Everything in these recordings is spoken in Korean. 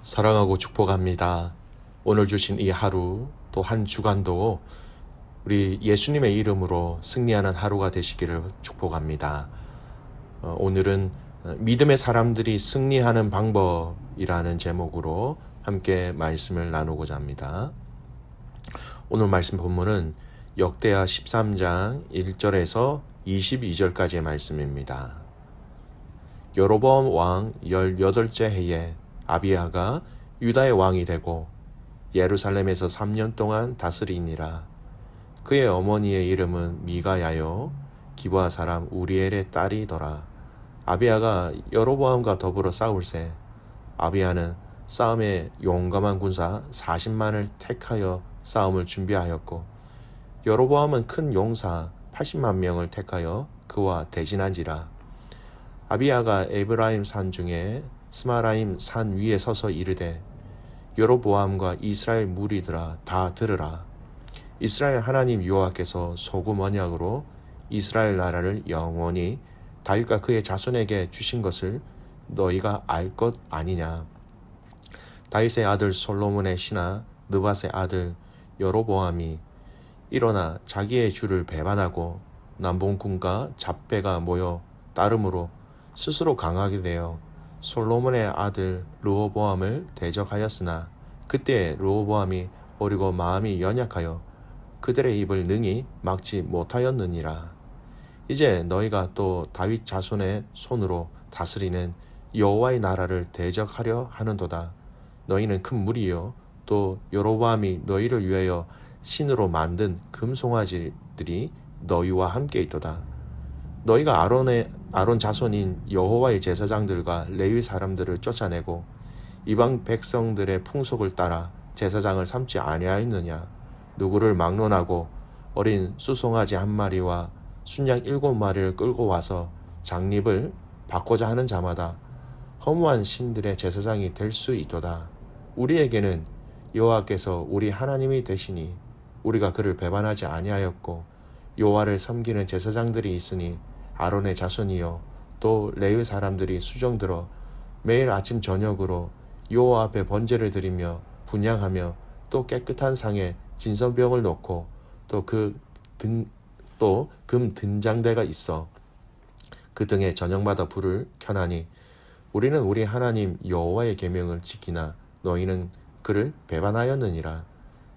사랑하고 축복합니다. 오늘 주신 이 하루 또 한 주간도 우리 예수님의 이름으로 승리하는 하루가 되시기를 축복합니다. 오늘은 믿음의 사람들이 승리하는 방법이라는 제목으로 함께 말씀을 나누고자 합니다. 오늘 말씀 본문은 역대하 13장 1절에서 22절까지의 말씀입니다. 여로보암 왕 18째 해에 아비야가 유다의 왕이 되고 예루살렘에서 3년 동안 다스리니라. 그의 어머니의 이름은 미가야요 기브아 사람 우리엘의 딸이더라. 아비야가 여로보암과 더불어 싸울새 아비야는 싸움에 용감한 군사 40만을 택하여 싸움을 준비하였고 여로보암은 큰 용사 80만 명을 택하여 그와 대진한지라. 아비야가 에브라임 산 중에 스마라임 산 위에 서서 이르되 여로보암과 이스라엘 무리들아 다 들으라. 이스라엘 하나님 여호와께서 소금 언약으로 이스라엘 나라를 영원히 다윗과 그의 자손에게 주신 것을 너희가 알 것 아니냐. 다윗의 아들 솔로몬의 신하 느밧의 아들 여로보암이 일어나 자기의 주를 배반하고 남봉군과 잡배가 모여 따름으로 스스로 강하게 되어 솔로몬의 아들 르호보암을 대적하였으나 그때 르호보암이 어리고 마음이 연약하여 그들의 입을 능히 막지 못하였느니라. 이제 너희가 또 다윗 자손의 손으로 다스리는 여호와의 나라를 대적하려 하는도다. 너희는 큰 무리요 또 여로보암이 너희를 위하여 신으로 만든 금송아지들이 너희와 함께 있도다. 너희가 아론 자손인 여호와의 제사장들과 레위 사람들을 쫓아내고 이방 백성들의 풍속을 따라 제사장을 삼지 아니하였느냐. 누구를 막론하고 어린 수송아지 한 마리와 순양 7마리를 끌고 와서 장립을 받고자 하는 자마다 허무한 신들의 제사장이 될 수 있도다. 우리에게는 여호와께서 우리 하나님이 되시니 우리가 그를 배반하지 아니하였고 여호와를 섬기는 제사장들이 있으니 아론의 자손이요 또 레위 사람들이 수종들어 매일 아침 저녁으로 여호와 앞에 번제를 드리며 분향하며 또 깨끗한 상에 진선병을 놓고 또 금 등장대가 있어 그 등에 저녁마다 불을 켜나니 우리는 우리 하나님 여호와의 계명을 지키나 너희는 그를 배반하였느니라.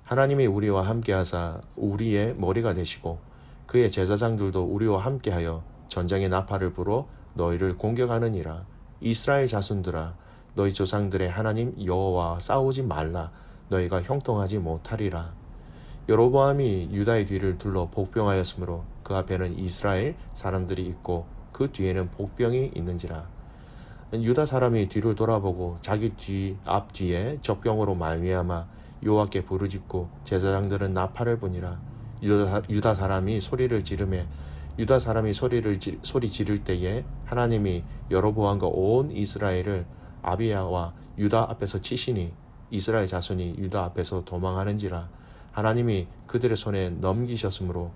하나님이 우리와 함께하사 우리의 머리가 되시고 그의 제사장들도 우리와 함께하여 전쟁의 나팔을 불어 너희를 공격하느니라. 이스라엘 자손들아 너희 조상들의 하나님 여호와와 싸우지 말라. 너희가 형통하지 못하리라. 여로보암이 유다의 뒤를 둘러 복병하였으므로 그 앞에는 이스라엘 사람들이 있고 그 뒤에는 복병이 있는지라. 유다 사람이 뒤를 돌아보고 자기 앞뒤에 적병으로 말미암아 여호와께 부르짖고 제사장들은 나팔을 부니라. 유다 사람이 소리를 지르매 유다 사람이 소리 지를 때에 하나님이 여로보암과 온 이스라엘을 아비야와 유다 앞에서 치시니 이스라엘 자손이 유다 앞에서 도망하는지라. 하나님이 그들의 손에 넘기셨으므로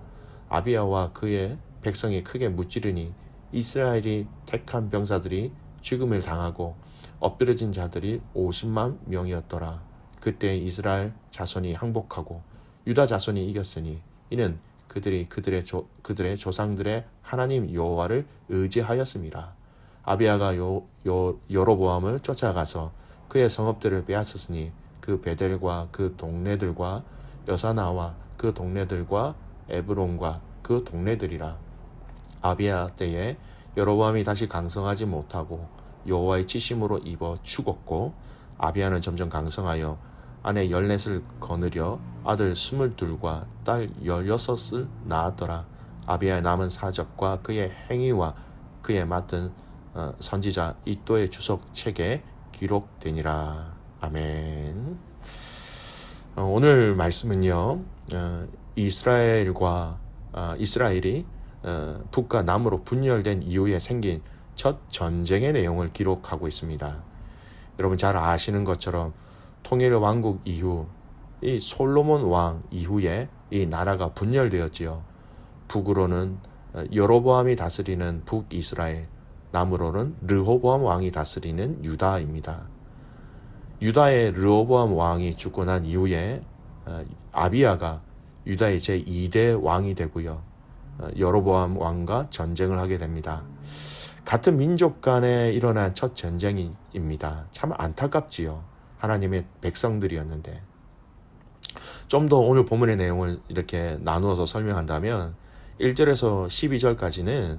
아비야와 그의 백성이 크게 무찌르니 이스라엘이 택한 병사들이 죽음을 당하고 엎드러진 자들이 50만 명이었더라. 그때 이스라엘 자손이 항복하고 유다 자손이 이겼으니 이는 그들이 그들의 조상들의 하나님 여호와를 의지하였습니다. 아비야가 여로보암을 쫓아가서 그의 성읍들을 빼앗았으니 그 베델과 그 동네들과 여사나와 그 동네들과 에브론과 그 동네들이라. 아비야 때에 여로보암이 다시 강성하지 못하고 여호와의 치심으로 입어 죽었고 아비야는 점점 강성하여 아내 14을 거느려 아들 22과 딸 16을 낳았더라. 아비야의 남은 사적과 그의 행위와 그의 맡은 선지자 이또의 주석 책에 기록되니라. 아멘. 오늘 말씀은요, 이스라엘이 북과 남으로 분열된 이후에 생긴 첫 전쟁의 내용을 기록하고 있습니다. 여러분 잘 아시는 것처럼 통일 왕국 이후 이 솔로몬 왕 이후에 이 나라가 분열되었지요. 북으로는 여로보암이 다스리는 북이스라엘, 남으로는 르호보암 왕이 다스리는 유다입니다. 유다의 르호보암 왕이 죽고 난 이후에 아비야가 유다의 제2대 왕이 되고요. 여로보암 왕과 전쟁을 하게 됩니다. 같은 민족 간에 일어난 첫 전쟁입니다. 참 안타깝지요. 하나님의 백성들이었는데. 좀 더 오늘 본문의 내용을 이렇게 나누어서 설명한다면 1절에서 12절까지는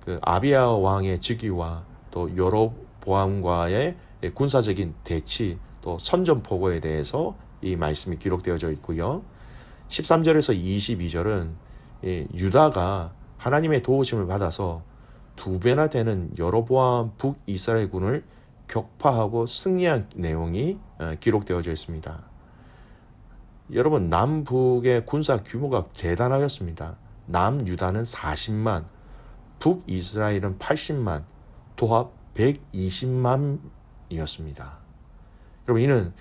그 아비야 왕의 즉위와 또 여로보암과의 군사적인 대치, 또 선전포고에 대해서 이 말씀이 기록되어져 있고요. 13절에서 22절은 유다가 하나님의 도우심을 받아서 2배나 되는 여로보암 북이스라엘군을 격파하고 승리한 내용이 기록되어져 있습니다. 여러분, 남북의 군사 규모가 대단하였습니다. 남유다는 40만, 북이스라엘은 80만, 도합 120만이었습니다. 여러분, 이는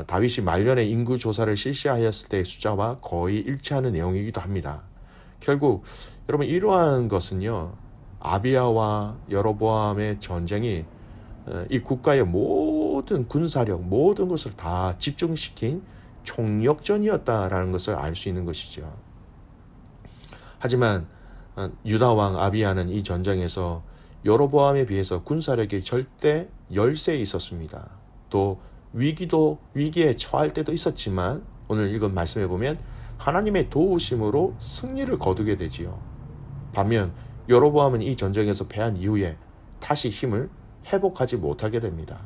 다윗이 말년에 인구 조사를 실시하였을 때의 숫자와 거의 일치하는 내용이기도 합니다. 결국 여러분, 이러한 것은요, 아비야와 여로보암의 전쟁이 이 국가의 모든 군사력, 모든 것을 다 집중시킨 총력전이었다라는 것을 알 수 있는 것이죠. 하지만 유다 왕 아비야는 이 전쟁에서 여로보암에 비해서 군사력이 절대 열세에 있었습니다. 또 위기에 처할 때도 있었지만 오늘 읽은 말씀에 보면 하나님의 도우심으로 승리를 거두게 되지요. 반면 여로보암은 이 전쟁에서 패한 이후에 다시 힘을 회복하지 못하게 됩니다.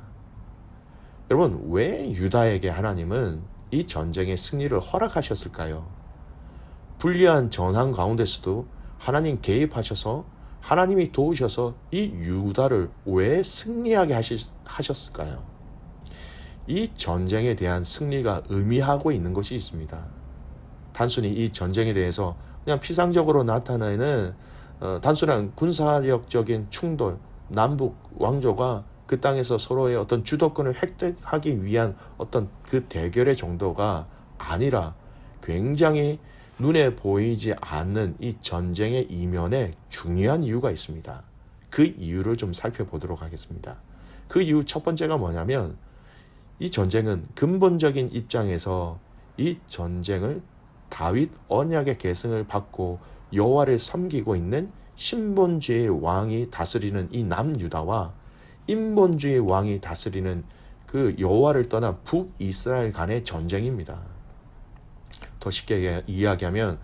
여러분, 왜 유다에게 하나님은 이 전쟁의 승리를 허락하셨을까요? 불리한 전황 가운데서도 하나님 개입하셔서 하나님이 도우셔서 이 유다를 왜 승리하게 하셨을까요? 이 전쟁에 대한 승리가 의미하고 있는 것이 있습니다. 단순히 이 전쟁에 대해서 그냥 피상적으로 나타나는 단순한 군사력적인 충돌, 남북 왕조가 그 땅에서 서로의 어떤 주도권을 획득하기 위한 어떤 그 대결의 정도가 아니라 굉장히 눈에 보이지 않는 이 전쟁의 이면에 중요한 이유가 있습니다. 그 이유를 좀 살펴보도록 하겠습니다. 그 이유 첫 번째가 뭐냐면 이 전쟁은 근본적인 입장에서 이 전쟁을 다윗 언약의 계승을 받고 여호와를 섬기고 있는 신본주의 왕이 다스리는 이 남유다와 인본주의 왕이 다스리는 그 여호와를 떠난 북이스라엘 간의 전쟁입니다. 더 쉽게 이야기하면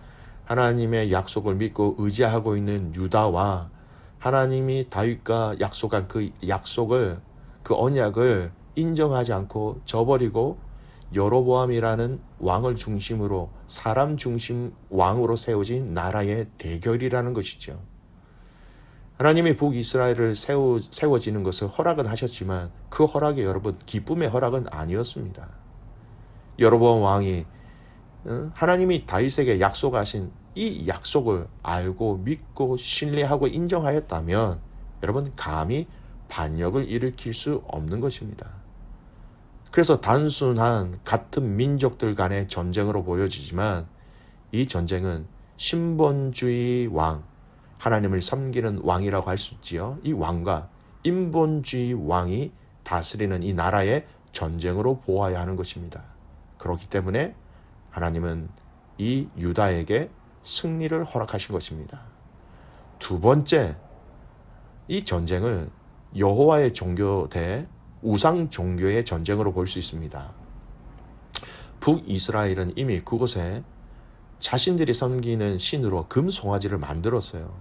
하나님의 약속을 믿고 의지하고 있는 유다와 하나님이 다윗과 약속한 그 약속을, 그 언약을 인정하지 않고 저버리고 여로보암이라는 왕을 중심으로 사람 중심 왕으로 세워진 나라의 대결이라는 것이죠. 하나님이 북이스라엘을 세워지는 것을 허락은 하셨지만 그 허락이 여러분 기쁨의 허락은 아니었습니다. 여로보암 왕이 하나님이 다윗에게 약속하신 이 약속을 알고 믿고 신뢰하고 인정하였다면 여러분 감히 반역을 일으킬 수 없는 것입니다. 그래서 단순한 같은 민족들 간의 전쟁으로 보여지지만 이 전쟁은 신본주의 왕, 하나님을 섬기는 왕이라고 할 수 있지요. 이 왕과 인본주의 왕이 다스리는 이 나라의 전쟁으로 보아야 하는 것입니다. 그렇기 때문에 하나님은 이 유다에게 승리를 허락하신 것입니다. 두 번째, 이 전쟁을 여호와의 종교 대 우상 종교의 전쟁으로 볼 수 있습니다. 북이스라엘은 이미 그곳에 자신들이 섬기는 신으로 금송아지를 만들었어요.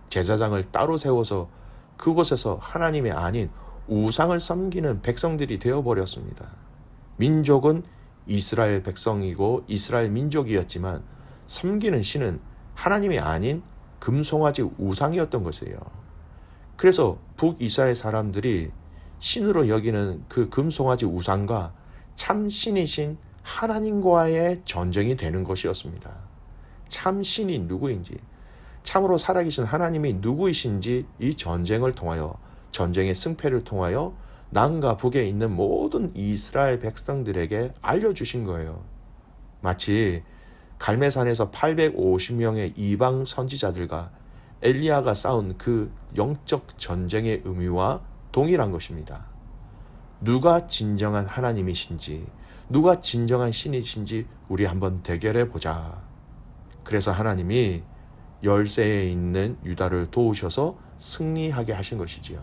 제사장을 따로 세워서 그곳에서 하나님이 아닌 우상을 섬기는 백성들이 되어버렸습니다. 민족은 이스라엘 백성이고 이스라엘 민족이었지만 섬기는 신은 하나님이 아닌 금송아지 우상이었던 것이에요. 그래서 북이스라엘 사람들이 신으로 여기는 그 금송아지 우상과 참 신이신 하나님과의 전쟁이 되는 것이었습니다. 참 신이 누구인지, 참으로 살아계신 하나님이 누구이신지 이 전쟁을 통하여, 전쟁의 승패를 통하여 남과 북에 있는 모든 이스라엘 백성들에게 알려주신 거예요. 마치 갈매산에서 850명의 이방 선지자들과 엘리야가 싸운 그 영적 전쟁의 의미와 동일한 것입니다. 누가 진정한 하나님이신지, 누가 진정한 신이신지 우리 한번 대결해 보자. 그래서 하나님이 열세에 있는 유다를 도우셔서 승리하게 하신 것이지요.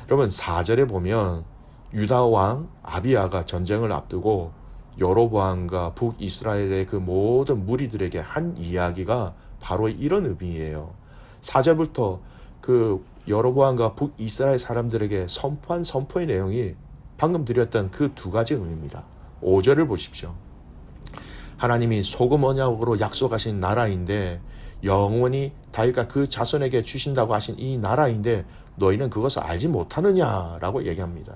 여러분 4절에 보면 유다 왕 아비야가 전쟁을 앞두고 여로보암과 북이스라엘의 그 모든 무리들에게 한 이야기가 바로 이런 의미예요. 4절부터 그 여로보암과 북이스라엘 사람들에게 선포한 선포의 내용이 방금 드렸던 그 두 가지 의미입니다. 5절을 보십시오. 하나님이 소금 언약으로 약속하신 나라인데 영원히 다윗과 그 자손에게 주신다고 하신 이 나라인데 너희는 그것을 알지 못하느냐라고 얘기합니다.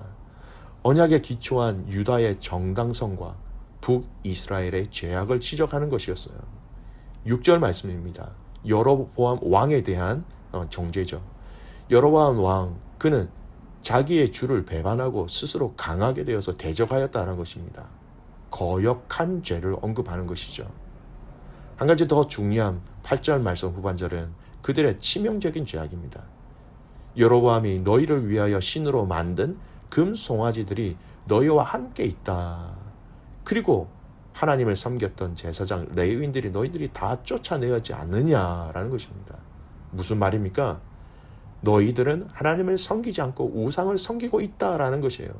언약에 기초한 유다의 정당성과 북이스라엘의 죄악을 지적하는 것이었어요. 6절 말씀입니다. 여로보암 왕에 대한 정죄죠. 여로보암 왕 그는 자기의 주를 배반하고 스스로 강하게 되어서 대적하였다는 것입니다. 거역한 죄를 언급하는 것이죠. 한 가지 더 중요한 8절 말씀 후반절은 그들의 치명적인 죄악입니다. 여로보암이 너희를 위하여 신으로 만든 금 송아지들이 너희와 함께 있다. 그리고 하나님을 섬겼던 제사장 레위인들이 너희들이 다 쫓아내었지 않느냐라는 것입니다. 무슨 말입니까? 너희들은 하나님을 섬기지 않고 우상을 섬기고 있다라는 것이에요.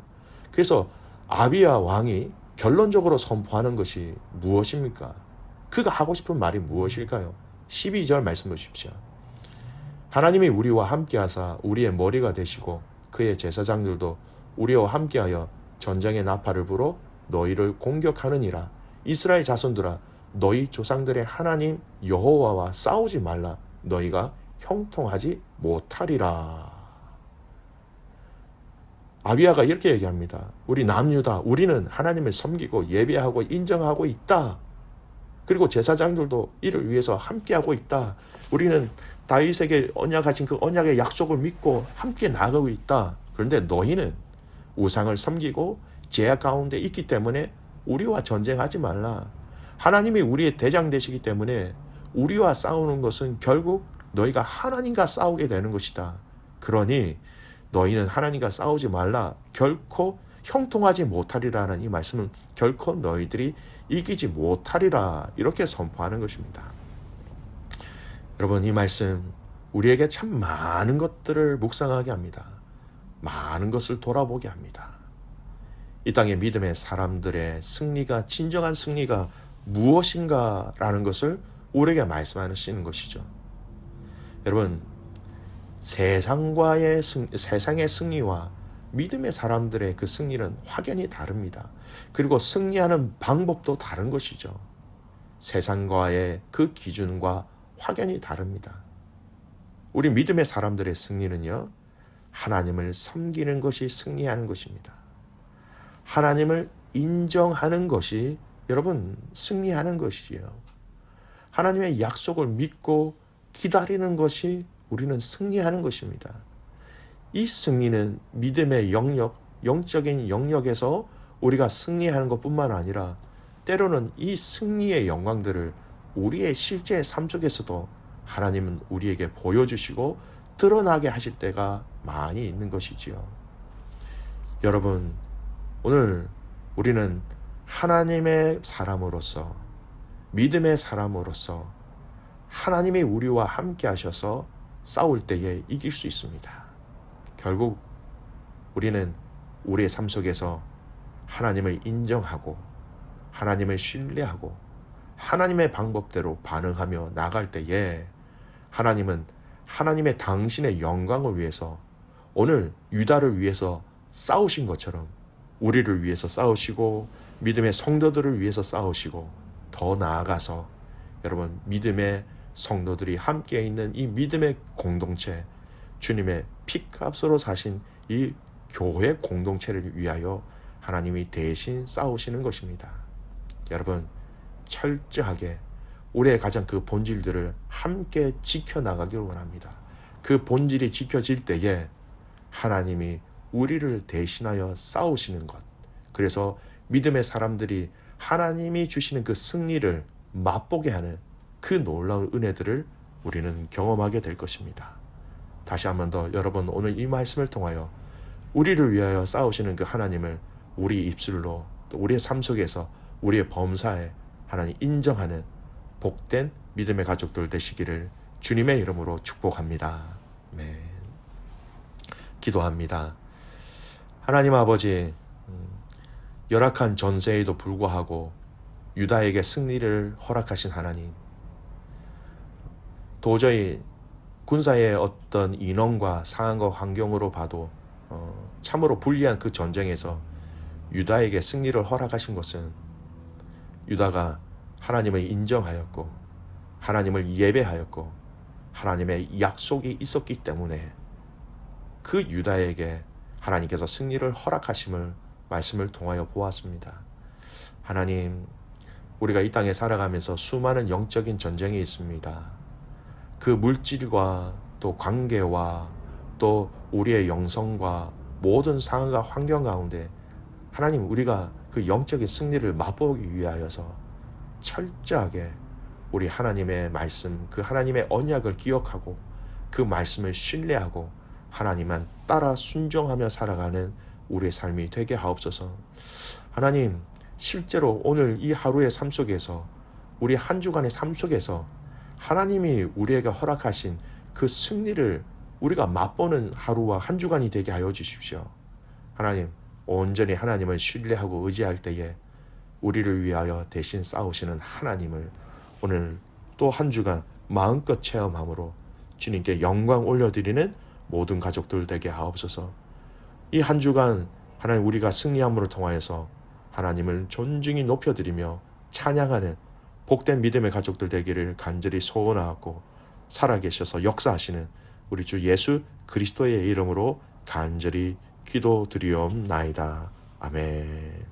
그래서 아비야 왕이 결론적으로 선포하는 것이 무엇입니까? 그가 하고 싶은 말이 무엇일까요? 12절 말씀 보십시오. 하나님이 우리와 함께하사 우리의 머리가 되시고 그의 제사장들도 우리와 함께하여 전쟁의 나팔을 불어 너희를 공격하느니라. 이스라엘 자손들아 너희 조상들의 하나님 여호와와 싸우지 말라. 너희가 형통하지 못하리라. 아비야가 이렇게 얘기합니다. 우리 남유다 우리는 하나님을 섬기고 예배하고 인정하고 있다. 그리고 제사장들도 이를 위해서 함께하고 있다. 우리는 다윗에게 언약하신 그 언약의 약속을 믿고 함께 나가고 있다. 그런데 너희는 우상을 섬기고 죄악 가운데 있기 때문에 우리와 전쟁하지 말라. 하나님이 우리의 대장 되시기 때문에 우리와 싸우는 것은 결국 너희가 하나님과 싸우게 되는 것이다. 그러니 너희는 하나님과 싸우지 말라. 결코 형통하지 못하리라는 이 말씀은 결코 너희들이 이기지 못하리라. 이렇게 선포하는 것입니다. 여러분 이 말씀 우리에게 참 많은 것들을 묵상하게 합니다. 많은 것을 돌아보게 합니다. 이 땅의 믿음의 사람들의 승리가 진정한 승리가 무엇인가라는 것을 우리에게 말씀하시는 것이죠. 여러분 세상의 승리와 믿음의 사람들의 그 승리는 확연히 다릅니다. 그리고 승리하는 방법도 다른 것이죠. 세상과의 그 기준과 확연히 다릅니다. 우리 믿음의 사람들의 승리는요, 하나님을 섬기는 것이 승리하는 것입니다. 하나님을 인정하는 것이 여러분 승리하는 것이지요. 하나님의 약속을 믿고 기다리는 것이 우리는 승리하는 것입니다. 이 승리는 믿음의 영역, 영적인 영역에서 우리가 승리하는 것뿐만 아니라 때로는 이 승리의 영광들을 우리의 실제 삶 속에서도 하나님은 우리에게 보여주시고 드러나게 하실 때가 많이 있는 것이지요. 여러분, 오늘 우리는 하나님의 사람으로서, 믿음의 사람으로서 하나님이 우리와 함께 하셔서 싸울 때에 이길 수 있습니다. 결국 우리는 우리의 삶 속에서 하나님을 인정하고 하나님을 신뢰하고 하나님의 방법대로 반응하며 나갈 때에 하나님은 하나님의 당신의 영광을 위해서 오늘 유다를 위해서 싸우신 것처럼 우리를 위해서 싸우시고 믿음의 성도들을 위해서 싸우시고 더 나아가서 여러분 믿음의 성도들이 함께 있는 이 믿음의 공동체, 주님의 피값으로 사신 이 교회 공동체를 위하여 하나님이 대신 싸우시는 것입니다. 여러분 철저하게 우리의 가장 그 본질들을 함께 지켜나가기를 원합니다. 그 본질이 지켜질 때에 하나님이 우리를 대신하여 싸우시는 것, 그래서 믿음의 사람들이 하나님이 주시는 그 승리를 맛보게 하는 그 놀라운 은혜들을 우리는 경험하게 될 것입니다. 다시 한 번 더 여러분 오늘 이 말씀을 통하여 우리를 위하여 싸우시는 그 하나님을 우리 입술로 또 우리의 삶 속에서 우리의 범사에 하나님 인정하는 복된 믿음의 가족들 되시기를 주님의 이름으로 축복합니다. 아멘. 기도합니다. 하나님 아버지, 열악한 전세에도 불구하고 유다에게 승리를 허락하신 하나님, 도저히 군사의 어떤 인원과 상황과 환경으로 봐도 참으로 불리한 그 전쟁에서 유다에게 승리를 허락하신 것은 유다가 하나님을 인정하였고 하나님을 예배하였고 하나님의 약속이 있었기 때문에 그 유다에게 하나님께서 승리를 허락하심을 말씀을 통하여 보았습니다. 하나님, 우리가 이 땅에 살아가면서 수많은 영적인 전쟁이 있습니다. 그 물질과 또 관계와 또 우리의 영성과 모든 상황과 환경 가운데 하나님, 우리가 그 영적인 승리를 맛보기 위하여서 철저하게 우리 하나님의 말씀, 그 하나님의 언약을 기억하고 그 말씀을 신뢰하고 하나님만 따라 순종하며 살아가는 우리의 삶이 되게 하옵소서. 하나님, 실제로 오늘 이 하루의 삶 속에서 우리 한 주간의 삶 속에서 하나님이 우리에게 허락하신 그 승리를 우리가 맛보는 하루와 한 주간이 되게 하여 주십시오. 하나님, 온전히 하나님을 신뢰하고 의지할 때에 우리를 위하여 대신 싸우시는 하나님을 오늘 또 한 주간 마음껏 체험함으로 주님께 영광 올려드리는 모든 가족들 되게 하옵소서. 이 한 주간 하나님, 우리가 승리함으로 통하여서 하나님을 존중히 높여드리며 찬양하는 복된 믿음의 가족들 되기를 간절히 소원하고 살아계셔서 역사하시는 우리 주 예수 그리스도의 이름으로 간절히 기도드리옵나이다. 아멘.